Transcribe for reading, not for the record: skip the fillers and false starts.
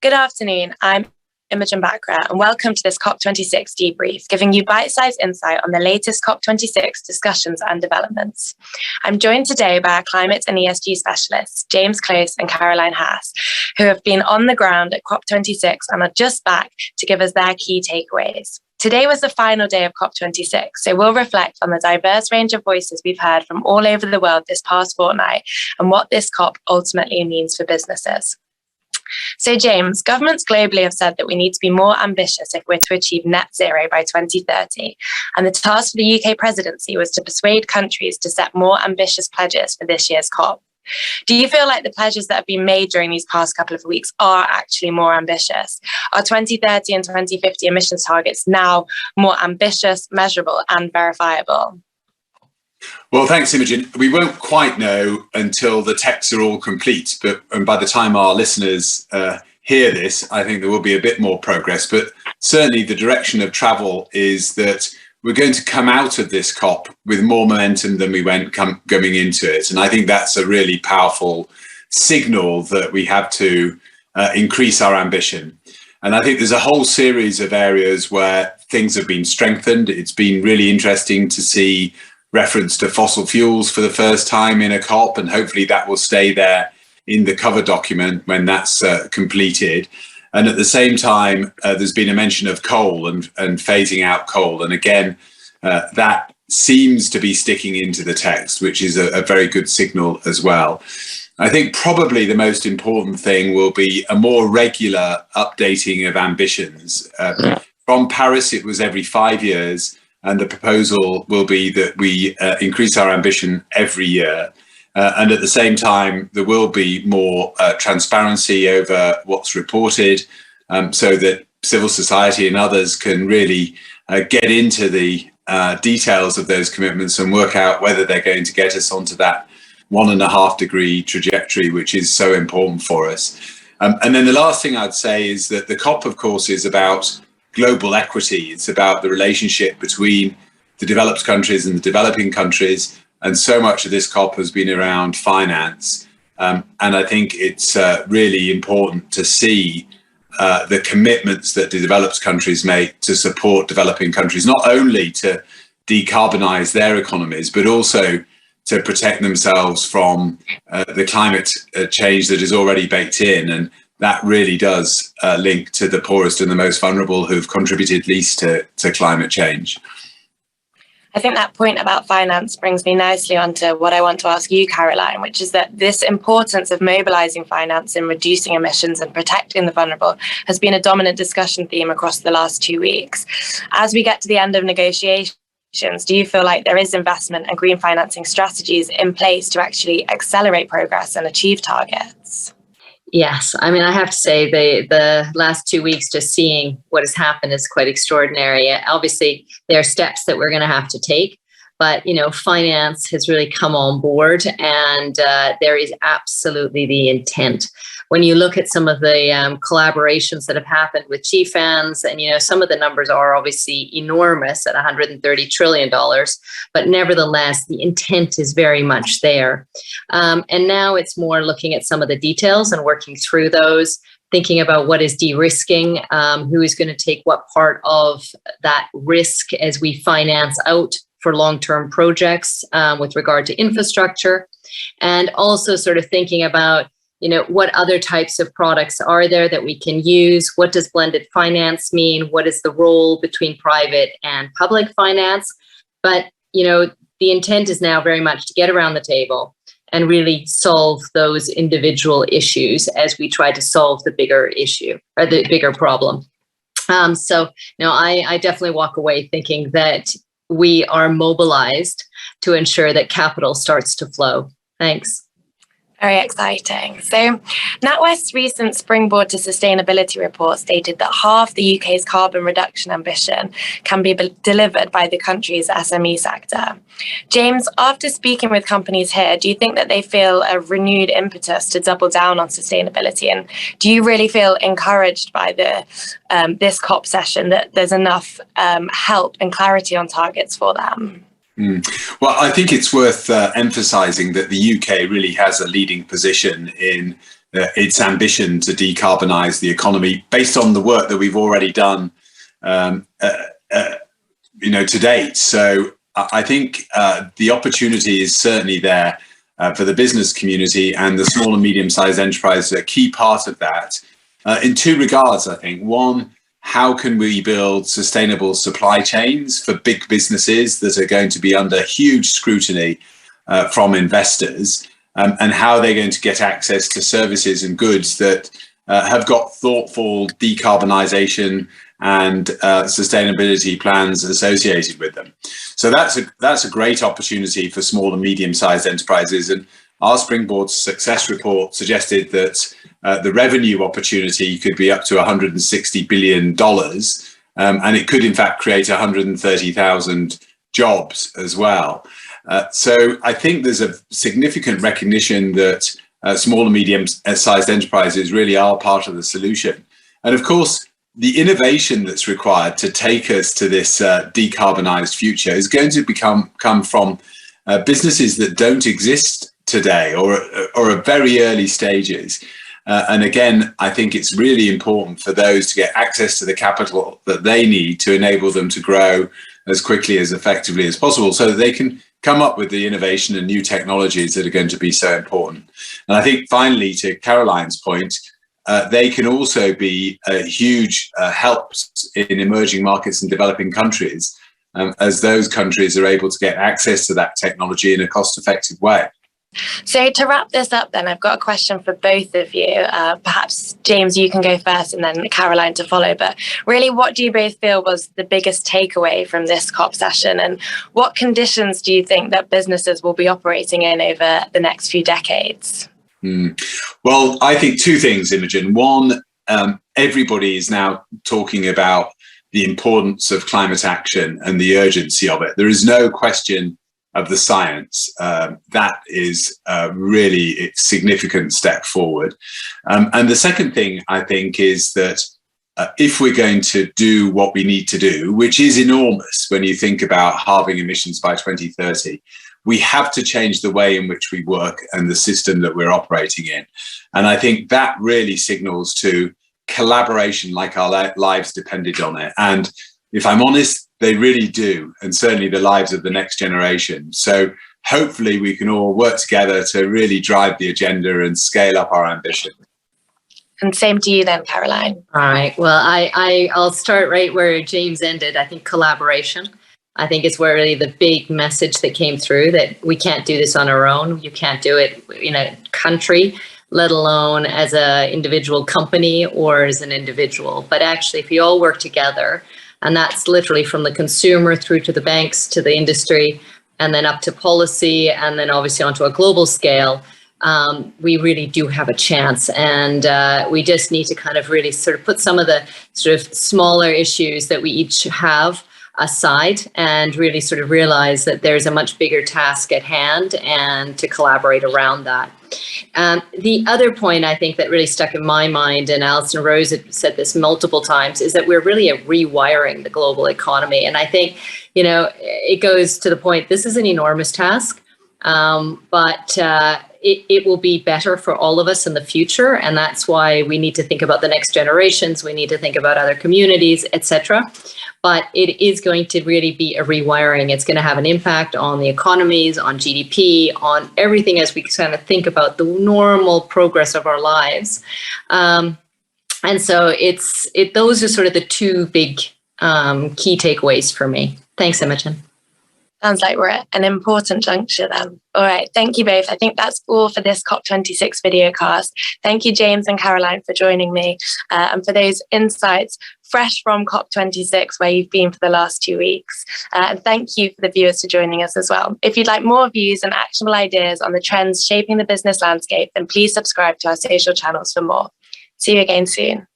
Good afternoon. I'm Imogen Bakra, and welcome to this COP26 debrief, giving you bite-sized insight on the latest COP26 discussions and developments. I'm joined today by our climate and ESG specialists, James Close and Caroline Haas, who have been on the ground at COP26 and are just back to give us their key takeaways. Today was the final day of COP26, so we'll reflect on the diverse range of voices we've heard from all over the world this past fortnight and what this COP ultimately means for businesses. So James, governments globally have said that we need to be more ambitious if we're to achieve net zero by 2030. And the task for the UK presidency was to persuade countries to set more ambitious pledges for this year's COP. Do you feel like the pledges that have been made during these past couple of weeks are actually more ambitious? Are 2030 and 2050 emissions targets now more ambitious, measurable and verifiable? Well, thanks, Imogen. We won't quite know until the texts are all complete, and by the time our listeners hear this, I think there will be a bit more progress. But certainly the direction of travel is that we're going to come out of this COP with more momentum than we went going into it. And I think that's a really powerful signal that we have to increase our ambition. And I think there's a whole series of areas where things have been strengthened. It's been really interesting to see reference to fossil fuels for the first time in a COP, and hopefully that will stay there in the cover document when that's completed. And at the same time, there's been a mention of coal and phasing out coal. And again, that seems to be sticking into the text, which is a very good signal as well. I think probably the most important thing will be a more regular updating of ambitions. From Paris, it was every 5 years. And the proposal will be that we increase our ambition every year. And at the same time, there will be more transparency over what's reported so that civil society and others can really get into the details of those commitments and work out whether they're going to get us onto that 1.5 degree trajectory, which is so important for us. And then the last thing I'd say is that the COP, of course, is about global equity. It's about the relationship between the developed countries and the developing countries. And so much of this COP has been around finance. And I think it's really important to see the commitments that the developed countries make to support developing countries, not only to decarbonize their economies, but also to protect themselves from the climate change that is already baked in. And that really does link to the poorest and the most vulnerable who've contributed least to climate change. I think that point about finance brings me nicely onto what I want to ask you, Caroline, which is that this importance of mobilizing finance in reducing emissions and protecting the vulnerable has been a dominant discussion theme across the last 2 weeks. As we get to the end of negotiations, do you feel like there is investment and green financing strategies in place to actually accelerate progress and achieve targets? Yes, I mean, I have to say the last 2 weeks, just seeing what has happened is quite extraordinary. Obviously, there are steps that we're going to have to take, but finance has really come on board, and there is absolutely the intent. When you look at some of the collaborations that have happened with GFANs, and some of the numbers are obviously enormous at $130 trillion, but nevertheless, the intent is very much there. And now it's more looking at some of the details and working through those, thinking about what is de-risking, who is going to take what part of that risk as we finance out for long-term projects with regard to infrastructure, and also sort of thinking about what other types of products are there that we can use? What does blended finance mean? What is the role between private and public finance? But, the intent is now very much to get around the table and really solve those individual issues as we try to solve the bigger issue or the bigger problem. I definitely walk away thinking that we are mobilized to ensure that capital starts to flow. Thanks. Very exciting. So NatWest's recent Springboard to Sustainability report stated that half the UK's carbon reduction ambition can be delivered by the country's SME sector. James, after speaking with companies here, do you think that they feel a renewed impetus to double down on sustainability? And do you really feel encouraged by this COP session that there's enough help and clarity on targets for them? Well, I think it's worth emphasising that the UK really has a leading position in its ambition to decarbonise the economy based on the work that we've already done, to date. So I think the opportunity is certainly there for the business community, and the small and medium-sized enterprises are a key part of that in two regards, I think. One, how can we build sustainable supply chains for big businesses that are going to be under huge scrutiny from investors, and how are they going to get access to services and goods that have got thoughtful decarbonisation and sustainability plans associated with them. So that's a great opportunity for small and medium-sized enterprises. And our Springboard Success Report suggested that the revenue opportunity could be up to $160 billion, and it could in fact create 130,000 jobs as well. So I think there's a significant recognition that small and medium-sized enterprises really are part of the solution. And of course, the innovation that's required to take us to this decarbonised future is going to come from businesses that don't exist today or are very early stages. And again, I think it's really important for those to get access to the capital that they need to enable them to grow as quickly, as effectively as possible, so that they can come up with the innovation and new technologies that are going to be so important. And I think finally, to Caroline's point, they can also be huge helps in emerging markets and developing countries, as those countries are able to get access to that technology in a cost-effective way. So to wrap this up then, I've got a question for both of you. Perhaps, James, you can go first and then Caroline to follow. But really, what do you both feel was the biggest takeaway from this COP session? And what conditions do you think that businesses will be operating in over the next few decades? Well, I think two things, Imogen. One, everybody is now talking about the importance of climate action and the urgency of it. There is no question of the science. That is really a significant step forward. And the second thing, I think, is that if we're going to do what we need to do, which is enormous when you think about halving emissions by 2030, we have to change the way in which we work and the system that we're operating in. And I think that really signals to collaboration like our lives depended on it. And if I'm honest, they really do, and certainly the lives of the next generation. So hopefully we can all work together to really drive the agenda and scale up our ambition. And same to you then, Caroline. All right. Well, I'll start right where James ended. I think collaboration. I think it's where really the big message that came through, that we can't do this on our own. You can't do it in a country, let alone as an individual company or as an individual. But actually, if you all work together, and that's literally from the consumer through to the banks, to the industry, and then up to policy, and then obviously onto a global scale, we really do have a chance. And we just need to kind of really sort of put some of the sort of smaller issues that we each have aside and really sort of realize that there's a much bigger task at hand and to collaborate around that. The other point I think that really stuck in my mind, and Alison Rose had said this multiple times, is that we're really rewiring the global economy. And I think, it goes to the point, this is an enormous task, but it will be better for all of us in the future. And that's why we need to think about the next generations. We need to think about other communities, etc. But it is going to really be a rewiring. It's going to have an impact on the economies, on GDP, on everything as we kind of think about the normal progress of our lives. And so those are sort of the two big key takeaways for me. Thanks, Imogen. Sounds like we're at an important juncture then. All right, thank you both. I think that's all for this COP26 videocast. Thank you, James and Caroline, for joining me and for those insights fresh from COP26, where you've been for the last 2 weeks. And thank you for the viewers for joining us as well. If you'd like more views and actionable ideas on the trends shaping the business landscape, then please subscribe to our social channels for more. See you again soon.